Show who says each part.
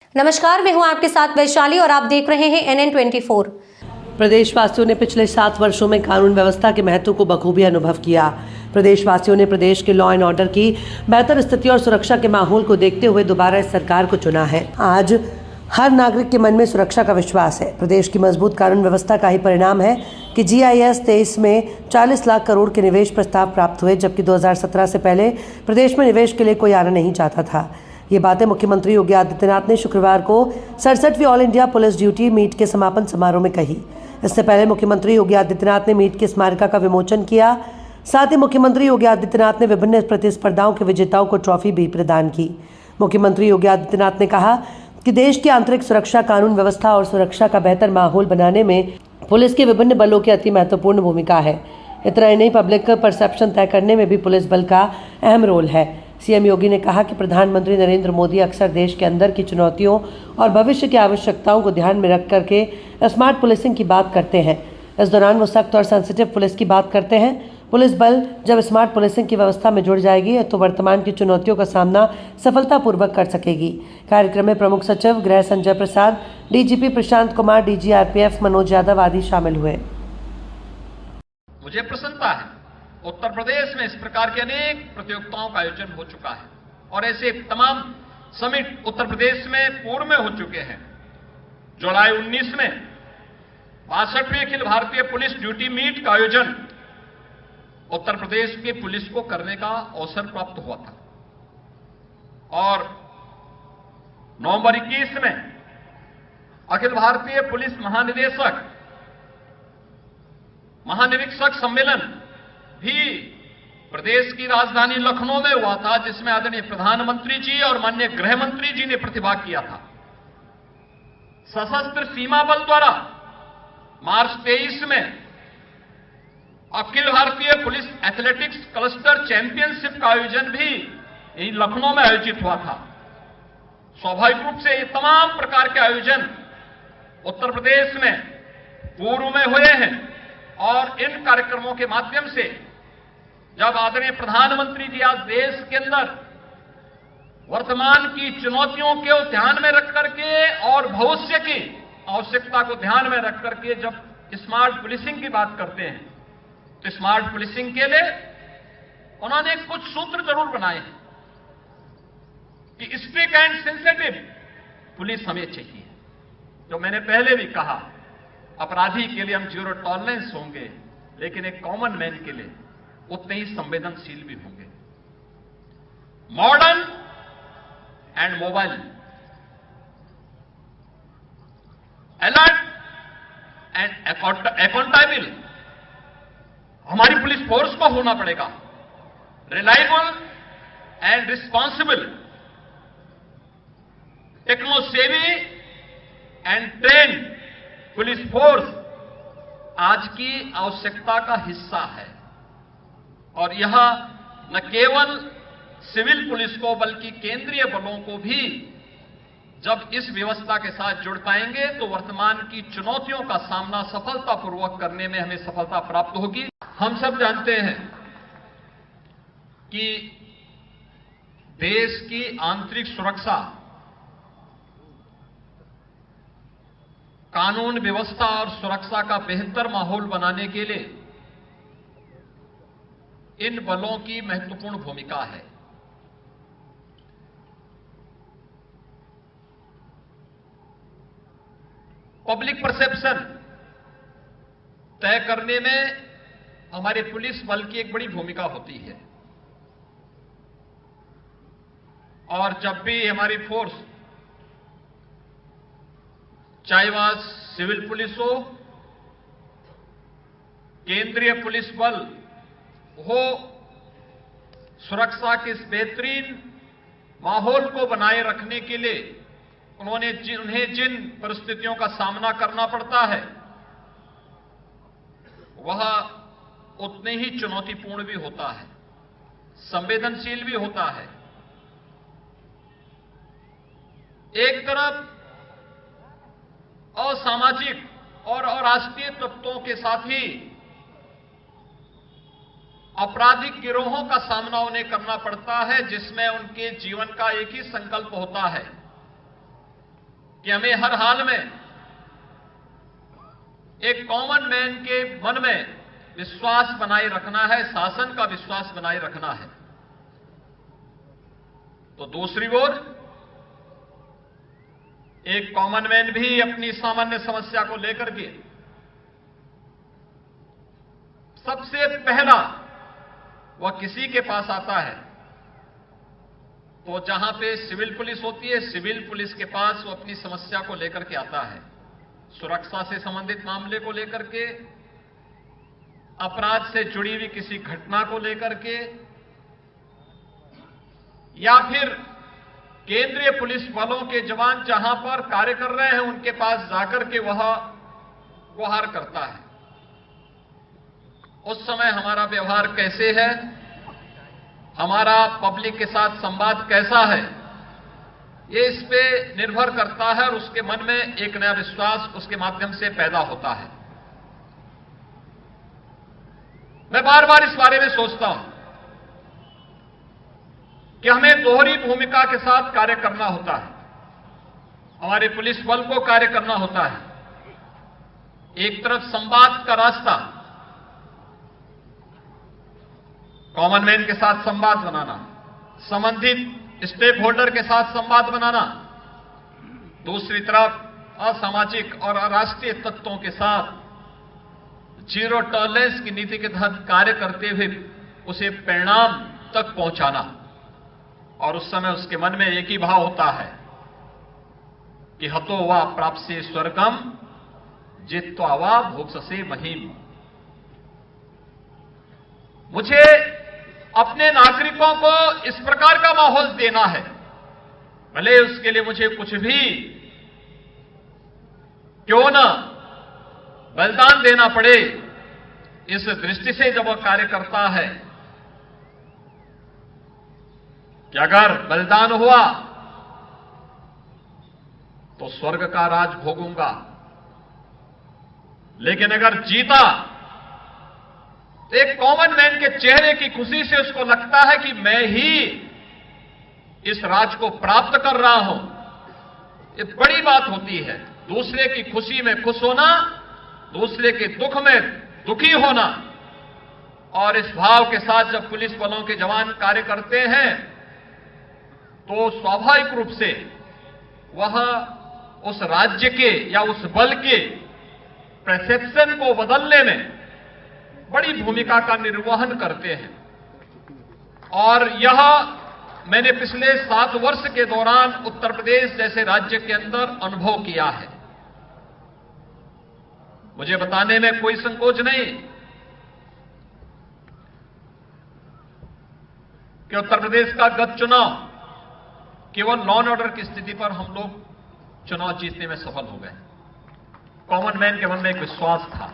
Speaker 1: नमस्कार, मैं हूं आपके साथ वैशाली और आप देख रहे हैं NN24।
Speaker 2: प्रदेशवासियों ने पिछले 7 वर्षों में कानून व्यवस्था के महत्व को बखूबी अनुभव किया। प्रदेशवासियों ने प्रदेश के लॉ एंड ऑर्डर की बेहतर स्थिति और सुरक्षा के माहौल को देखते हुए दोबारा इस सरकार को चुना है। आज हर नागरिक के मन में सुरक्षा का विश्वास है। प्रदेश की मजबूत कानून व्यवस्था का ही परिणाम है कि GIS 23 में 40 लाख करोड़ के निवेश प्रस्ताव प्राप्त हुए, जबकि 2017 से पहले प्रदेश में निवेश के लिए कोई आना नहीं चाहता था। ये बातें मुख्यमंत्री योगी आदित्यनाथ ने शुक्रवार को 67वीं All India Police Duty Meet के समापन समारोह में कही। इससे पहले मुख्यमंत्री योगी आदित्यनाथ ने मीट की स्मारिका का विमोचन किया। साथ ही मुख्यमंत्री योगी आदित्यनाथ ने विभिन्न प्रतिस्पर्धाओं के विजेताओं को ट्रॉफी भी प्रदान की। मुख्यमंत्री योगी आदित्यनाथ ने कहा कि देश की आंतरिक सुरक्षा, कानून व्यवस्था और सुरक्षा का बेहतर माहौल बनाने में पुलिस के विभिन्न बलों की अति महत्वपूर्ण भूमिका है। इतना ही नहीं, पब्लिक परसेप्शन तय करने में भी पुलिस बल का अहम रोल है। CM योगी ने कहा कि प्रधानमंत्री नरेंद्र मोदी अक्सर देश के अंदर की चुनौतियों और भविष्य की आवश्यकताओं को ध्यान में रख करके स्मार्ट पुलिसिंग की बात करते हैं। इस दौरान वो सख्त और सेंसिटिव पुलिस की बात करते हैं। पुलिस बल जब स्मार्ट पुलिसिंग की व्यवस्था में जुड़ जाएगी तो वर्तमान की चुनौतियों का सामना सफलतापूर्वक कर सकेगी। कार्यक्रम में प्रमुख सचिव गृह Sanjay Prasad, DGP Prashant Kumar, DG RPF Manoj Yadav आदि शामिल हुए।
Speaker 3: मुझे प्रसन्नता है, उत्तर प्रदेश में इस प्रकार की अनेक प्रतियोगिताओं का आयोजन हो चुका है और ऐसे तमाम समिट उत्तर प्रदेश में पूर्व में हो चुके हैं। जुलाई 19 में 62वीं Akhil Bharatiya police Duty meet का आयोजन उत्तर प्रदेश की पुलिस को करने का अवसर प्राप्त हुआ था और नवंबर 21 में अखिल भारतीय पुलिस महानिरीक्षक सम्मेलन भी प्रदेश की राजधानी लखनऊ में हुआ था, जिसमें आदरणीय प्रधानमंत्री जी और माननीय गृह मंत्री जी ने प्रतिभाग किया था। सशस्त्र सीमा बल द्वारा मार्च 23 में Akhil Bharatiya police athletics cluster championship का आयोजन भी यही लखनऊ में आयोजित हुआ था। स्वाभाविक रूप से ये तमाम प्रकार के आयोजन उत्तर प्रदेश में पूर्व में हुए हैं और इन कार्यक्रमों के माध्यम से जब आदरणीय प्रधानमंत्री जी आज देश के अंदर वर्तमान की चुनौतियों को ध्यान में रख करके और भविष्य की आवश्यकता को ध्यान में रख करके जब स्मार्ट पुलिसिंग की बात करते हैं तो स्मार्ट पुलिसिंग के लिए उन्होंने कुछ सूत्र जरूर बनाए हैं कि स्ट्रिक्ट एंड सेंसिटिव पुलिस हमें चाहिए। जो मैंने पहले भी कहा, अपराधी के लिए हम जीरो टॉलरेंस होंगे, लेकिन एक कॉमन मैन के लिए उतने ही संवेदनशील भी होंगे। Modern and mobile, alert and accountable हमारी पुलिस फोर्स को होना पड़ेगा। रिलायबल एंड रिस्पॉन्सिबल, टेक्नो सेवी एंड ट्रेन पुलिस फोर्स आज की आवश्यकता का हिस्सा है और यह न केवल सिविल पुलिस को बल्कि केंद्रीय बलों को भी जब इस व्यवस्था के साथ जुड़ पाएंगे तो वर्तमान की चुनौतियों का सामना सफलतापूर्वक करने में हमें सफलता प्राप्त होगी। हम सब जानते हैं कि देश की आंतरिक सुरक्षा, कानून व्यवस्था और सुरक्षा का बेहतर माहौल बनाने के लिए इन बलों की महत्वपूर्ण भूमिका है। पब्लिक परसेप्शन तय करने में हमारे पुलिस बल की एक बड़ी भूमिका होती है और जब भी हमारी फोर्स, चाहे वह सिविल पुलिस हो, केंद्रीय पुलिस बल हो, सुरक्षा के इस बेहतरीन माहौल को बनाए रखने के लिए उन्हें जिन परिस्थितियों का सामना करना पड़ता है वह उतने ही चुनौतीपूर्ण भी होता है, संवेदनशील भी होता है। एक तरफ असामाजिक और अराष्ट्रीय तत्वों के साथ ही आपराधिक गिरोहों का सामना उन्हें करना पड़ता है, जिसमें उनके जीवन का एक ही संकल्प होता है कि हमें हर हाल में एक कॉमन मैन के मन में विश्वास बनाए रखना है, शासन का विश्वास बनाए रखना है। तो दूसरी ओर एक कॉमन मैन भी अपनी सामान्य समस्या को लेकर के सबसे पहला वह किसी के पास आता है, तो जहां पे सिविल पुलिस होती है, सिविल पुलिस के पास वो अपनी समस्या को लेकर के आता है। सुरक्षा से संबंधित मामले को लेकर के, अपराध से जुड़ी हुई किसी घटना को लेकर के, या फिर केंद्रीय पुलिस बलों के जवान जहां पर कार्य कर रहे हैं उनके पास जाकर के वह गुहार करता है। उस समय हमारा व्यवहार कैसे है, हमारा पब्लिक के साथ संवाद कैसा है, ये इस पे निर्भर करता है और उसके मन में एक नया विश्वास उसके माध्यम से पैदा होता है। मैं बार बार इस बारे में सोचता हूं कि हमें दोहरी भूमिका के साथ कार्य करना होता है। हमारे पुलिस बल को कार्य करना होता है। एक तरफ संवाद का रास्ता, कॉमन मैन के साथ संवाद बनाना, संबंधित स्टेक होल्डर के साथ संवाद बनाना, दूसरी तरफ असामाजिक और अराष्ट्रीय तत्वों के साथ जीरो टॉलरेंस की नीति के तहत कार्य करते हुए उसे परिणाम तक पहुंचाना। और उस समय उसके मन में एक ही भाव होता है कि हतो वा प्राप्से स्वर्गम जित्वा वा भोक्ससे महीम। मुझे अपने नागरिकों को इस प्रकार का माहौल देना है, भले उसके लिए मुझे कुछ भी क्यों न बलिदान देना पड़े। इस दृष्टि से जब वह कार्य करता है कि अगर बलिदान हुआ तो स्वर्ग का राज भोगूंगा, लेकिन अगर जीता तो एक कॉमन मैन के चेहरे की खुशी से उसको लगता है कि मैं ही इस राज को प्राप्त कर रहा हूं। ये बड़ी बात होती है, दूसरे की खुशी में खुश होना, दूसरे के दुख में दुखी होना। और इस भाव के साथ जब पुलिस बलों के जवान कार्य करते हैं तो स्वाभाविक रूप से वह उस राज्य के या उस बल के परसेप्शन को बदलने में बड़ी भूमिका का निर्वहन करते हैं। और यह मैंने पिछले 7 वर्ष के दौरान उत्तर प्रदेश जैसे राज्य के अंदर अनुभव किया है। मुझे बताने में कोई संकोच नहीं कि उत्तर प्रदेश का गत चुनाव केवल लॉ एंड ऑर्डर की स्थिति पर हम लोग चुनाव जीतने में सफल हो गए। कॉमन मैन के मन में एक विश्वास था